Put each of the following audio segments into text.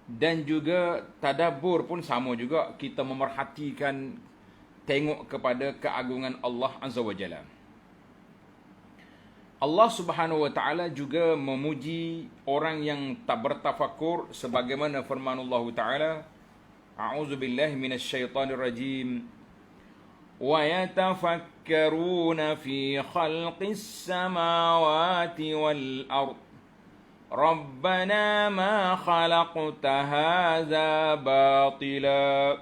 Dan juga tadabbur pun sama juga, kita memerhatikan, tengok kepada keagungan Allah Azza wa Jalla. Allah Subhanahu wa taala juga memuji orang yang tak bertafakur sebagaimana firman Allah taala, a'udzubillahi minasyaitonir rajim, wa yatafakkaruna fi khalqis samawati wal ard rabbana ma khalaqta hadza batila.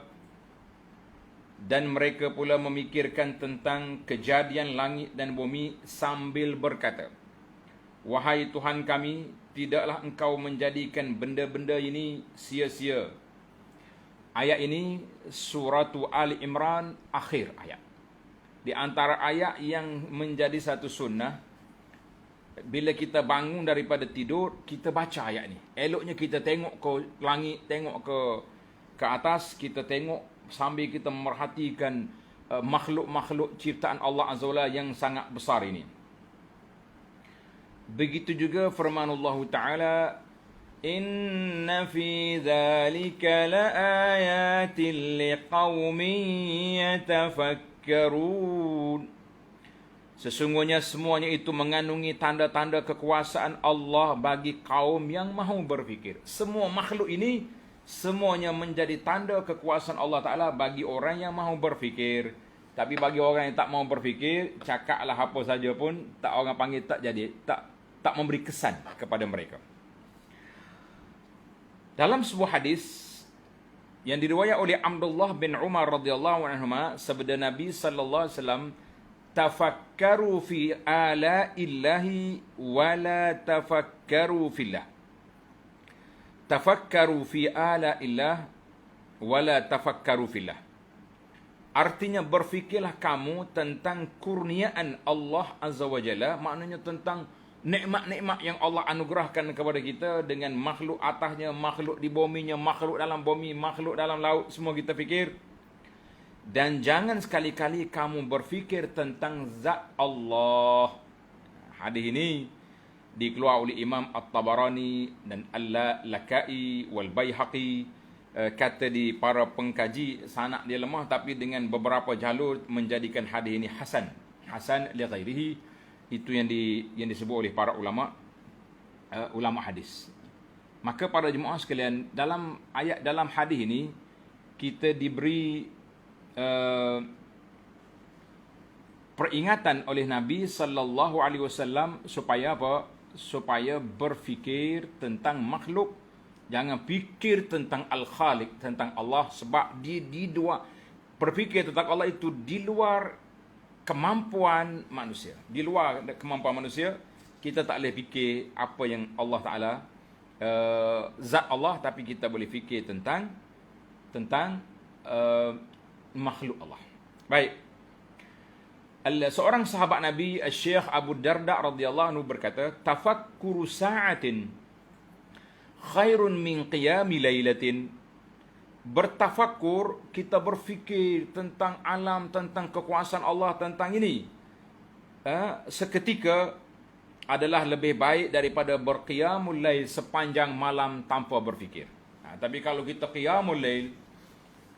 Dan mereka pula memikirkan tentang kejadian langit dan bumi sambil berkata, wahai Tuhan kami, tidaklah engkau menjadikan benda-benda ini sia-sia. Ayat ini surah Ali Imran, akhir ayat. Di antara ayat yang menjadi satu sunnah, bila kita bangun daripada tidur, kita baca ayat ini. Eloknya kita tengok ke langit, tengok ke atas, kita tengok sambil kita memerhatikan makhluk-makhluk ciptaan Allah Azza wa Jalla yang sangat besar ini. Begitu juga firman Allah Ta'ala, inna fi dhalika laayatin liqaumin yatafakkarun. Sesungguhnya semuanya itu mengandungi tanda-tanda kekuasaan Allah bagi kaum yang mahu berfikir. Semua makhluk ini semuanya menjadi tanda kekuasaan Allah Ta'ala bagi orang yang mahu berfikir. Tapi bagi orang yang tak mahu berfikir, cakaplah apa saja pun, tak orang panggil tak jadi, tak memberi kesan kepada mereka. Dalam sebuah hadis yang diriwayat oleh Abdullah bin Umar radhiyallahu anhuma, sabda Nabi sallallahu alaihi wasallam, tafakkaru fi ala'illahi wa la tafakkaru fillah. Tafakkaru fi ala'illah wa la tafakkaru fillah. Artinya berfikirlah kamu tentang kurniaan Allah Azza wa Jalla, maknanya tentang nikmat-nikmat yang Allah anugerahkan kepada kita dengan makhluk atasnya, makhluk di buminya, makhluk dalam bumi, makhluk dalam laut, semua kita fikir. Dan jangan sekali-kali kamu berfikir tentang zat Allah. Hadis ini dikeluar oleh Imam At-Tabarani dan Al-Lakai wal Baihaqi. Kata di para pengkaji, sanad dia lemah, tapi dengan beberapa jalur menjadikan hadis ini hasan. Hasan li ghairihi. Itu yang disebut oleh para ulama hadis. Maka para jemaah sekalian, dalam hadis ini kita diberi peringatan oleh Nabi sallallahu alaihi wasallam supaya apa? Supaya berfikir tentang makhluk, jangan fikir tentang Al-Khaliq, tentang Allah, sebab dia di luar, berfikir tentang Allah itu di luar kemampuan manusia. Di luar kemampuan manusia, kita tak boleh fikir apa yang Allah Ta'ala, zat Allah, tapi kita boleh fikir tentang makhluk Allah. Baik. Seorang sahabat Nabi, Syekh Abu Darda radhiyallahu anhu berkata, tafakkuru sa'atin khairun min qiyami lailatin. Bertafakur, kita berfikir tentang alam, tentang kekuasaan Allah, tentang ini, seketika adalah lebih baik daripada berqiyamul lail sepanjang malam tanpa berfikir. Tapi kalau kita qiyamul lail,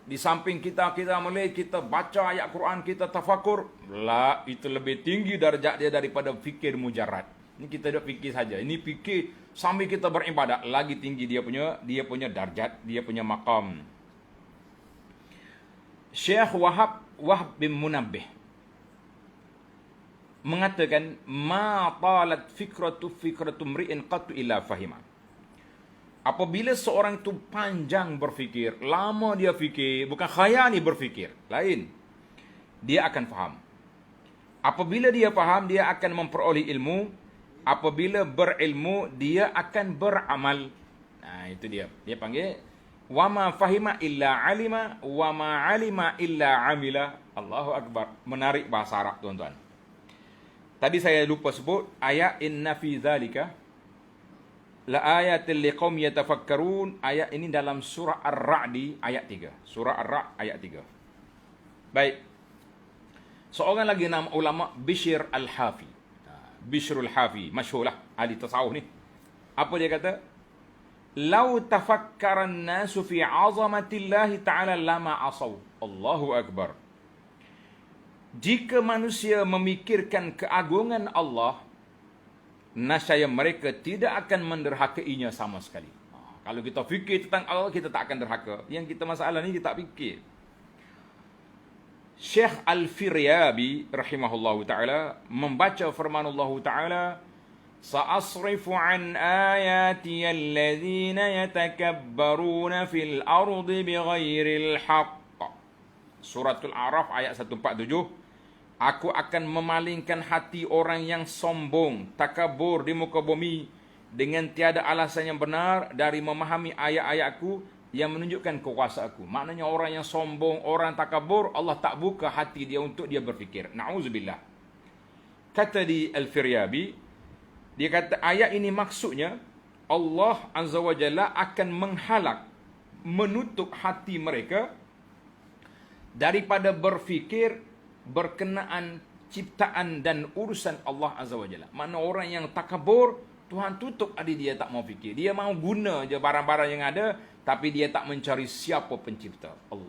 di samping kita mulai kita baca ayat Quran, kita tafakur, lah itu lebih tinggi darjat dia daripada fikir mujarrad. Ini kita dah fikir saja. Ini fikir sambil kita beribadat, lagi tinggi dia punya darjat, dia punya maqam. Syekh Wahab bin Munabbih mengatakan, ma talat fikratu mri'in qattu illa fahima. Apabila seorang itu panjang berfikir, lama dia fikir, bukan khayali berfikir, lain, dia akan faham. Apabila dia faham, dia akan memperoleh ilmu. Apabila berilmu, dia akan beramal. Nah, itu dia. Dia panggil, wa ma fahima illa alima, wa ma alima illa amila. Allahu Akbar. Menarik bahasa Arab, tuan-tuan. Tadi saya lupa sebut ayat inna fi dzalika la ayatil liqaum yatafakkarun. Ayat ini dalam surah Ar-Ra'd ayat 3. Surah Ar-Ra'd ayat 3. Baik. Seorang lagi nama ulama, Bishr Al-Hafi. Bishr Al-Hafi, masyhurlah ahli tasawuf ni. Apa dia kata? lau tafakkaran nasu fi 'azamatillahi ta'ala lama asaw. Allahu akbar. Jika manusia memikirkan keagungan Allah, nascaya mereka tidak akan menderhakainya sama sekali. Kalau kita fikir tentang Allah, kita tak akan derhaka. Yang kita masalah ni kita tak fikir. Syekh Al-Firyabi rahimahullahu taala membaca firman Allah taala, "Sa'asrifu an ayati alladhina yatakabbaruna fil ardi bighairil haqq." Suratul A'raf ayat 147. Aku akan memalingkan hati orang yang sombong, takabur di muka bumi dengan tiada alasan yang benar dari memahami ayat-ayatku yang menunjukkan kuasa aku. Maknanya orang yang sombong, orang takabur, Allah tak buka hati dia untuk dia berfikir. Na'udzubillah. Kata di Al-Firyabi, dia kata ayat ini maksudnya Allah Azza wa Jalla akan menghalak, menutup hati mereka daripada berfikir berkenaan ciptaan dan urusan Allah Azza wa Jalla. Mana orang yang takabur, Tuhan tutup hati dia, tak mau fikir. Dia mau guna je barang-barang yang ada, tapi dia tak mencari siapa pencipta. Allah